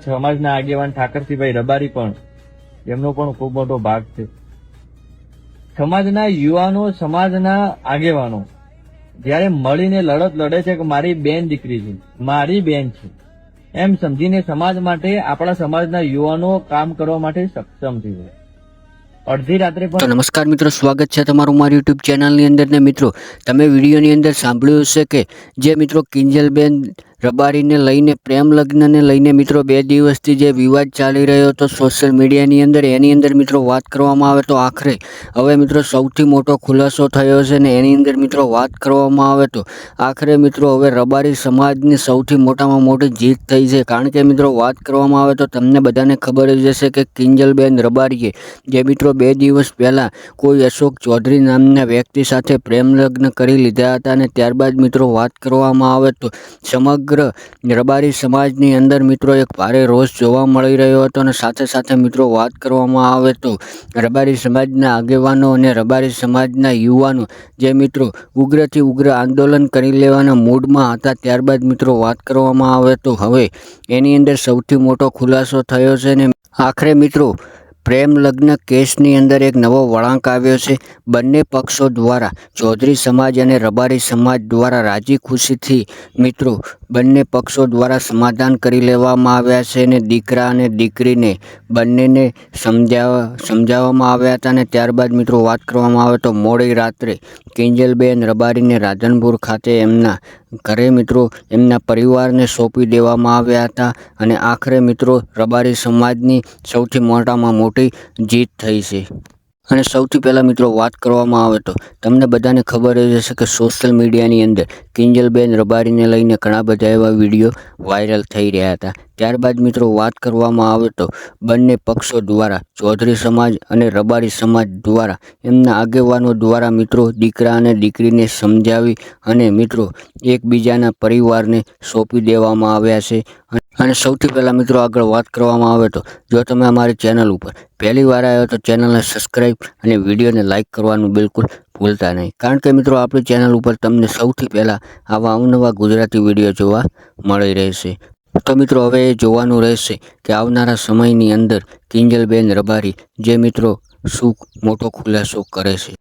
સમાજના આગેવાન ઠાકરસિંહભાઈ રબારી પણ, એમનો પણ ખૂબ મોટો ભાગ છે. સમાજના યુવાનો, સમાજના આગેવાનો જ્યારે મળીને લડત લડે છે કે મારી બેન દીકરી છે, મારી બેન છે, એમ સમજીને સમાજ માટે આપણા સમાજના યુવાનો કામ કરવા માટે સક્ષમ થઈ જાય. અડધી રાત્રે પણ. તો નમસ્કાર મિત્રો, સ્વાગત છે તમારું મારી યુટ્યુબ ચેનલની અંદર. ને મિત્રો, તમે વિડીયોની અંદર સાંભળ્યું હશે કે જે મિત્રો કિંજલબેન રબારીને લઈને, પ્રેમ લગ્નને લઈને મિત્રો 2 દિવસથી જે વિવાદ ચાલી રહ્યો હતો સોશિયલ મીડિયાની અંદર, એની અંદર મિત્રો વાત કરવામાં આવે તો આખરે હવે મિત્રો સૌથી મોટો ખુલાસો થયો છે. ને એની અંદર મિત્રો વાત કરવામાં આવે તો આખરે મિત્રો હવે રબારી સમાજની સૌથી મોટામાં મોટી જીત થઈ છે. કારણ કે મિત્રો વાત કરવામાં આવે તો તમને બધાને ખબર જ હશે કે કિંજલબેન રબારીએ જે મિત્રો 2 દિવસ પહેલાં કોઈ અશોક ચૌધરી નામના વ્યક્તિ સાથે પ્રેમ લગ્ન કરી લીધા હતા. અને ત્યારબાદ મિત્રો વાત કરવામાં આવે તો સમગ્ર રબારી સમાજની અંદર મિત્રો એક ભારે રોષ જોવા મળી રહ્યો હતો. અને સાથે સાથે મિત્રો વાત કરવામાં આવે તો રબારી સમાજના આગેવાનો અને રબારી સમાજના યુવાનો જે મિત્રો ઉગ્રથી ઉગ્ર આંદોલન કરી લેવાના મૂડમાં હતા. ત્યારબાદ મિત્રો વાત કરવામાં આવે તો હવે એની અંદર સૌથી મોટો ખુલાસો થયો છે. ને આખરે મિત્રો પ્રેમ લગ્ન કેસની અંદર એક નવો વળાંક આવ્યો છે. બંને પક્ષો દ્વારા, ચૌધરી સમાજ અને રબારી સમાજ દ્વારા રાજી ખુશીથી મિત્રો બંને પક્ષો દ્વારા સમાધાન કરી લેવામાં આવ્યા છે. અને દીકરા અને દીકરીને બંનેને સમજાવવામાં આવ્યા હતા. અને ત્યારબાદ મિત્રો વાત કરવામાં આવે તો મોડી રાત્રે કિંજલબેન રબારીને રાધનપુર ખાતે એમના ઘરે મિત્રો એમના પરિવારને સોંપી દેવામાં આવ્યા હતા. અને આખરે મિત્રો રબારી સમાજની સૌથી મોટામાં મોટી જીત થઈ છે. અને સૌથી પહેલાં મિત્રો વાત કરવામાં આવે તો તમને બધાને ખબર જ હશે કે સોશિયલ મીડિયાની અંદર કિંજલબેન રબારીને લઈને ઘણા બધા એવા વિડીયો વાયરલ થઈ રહ્યા હતા. ત્યારબાદ મિત્રો વાત કરવામાં આવે તો બંને પક્ષો દ્વારા, ચૌધરી સમાજ અને રબારી સમાજ દ્વારા, એમના આગેવાનો દ્વારા મિત્રો દીકરા અને દીકરીને સમજાવી અને મિત્રો એકબીજાના પરિવારને સોંપી દેવામાં આવ્યા છે. અને સૌથી પહેલાં મિત્રો આગળ વાત કરવામાં આવે તો જો તમે અમારી ચેનલ ઉપર પહેલી વાર આવ્યો તો ચેનલને સબસ્ક્રાઈબ અને વિડીયોને લાઇક કરવાનું બિલકુલ ભૂલતા નહીં. કારણ કે મિત્રો આપણી ચેનલ ઉપર તમને સૌથી પહેલાં આવા અવનવા ગુજરાતી વિડીયો જોવા મળી રહેશે. તો મિત્રો હવે એ જોવાનું રહેશે કે આવનારા સમયની અંદર કિંજલબેન રબારી જે મિત્રો શું મોટો ખુલાસો કરે છે.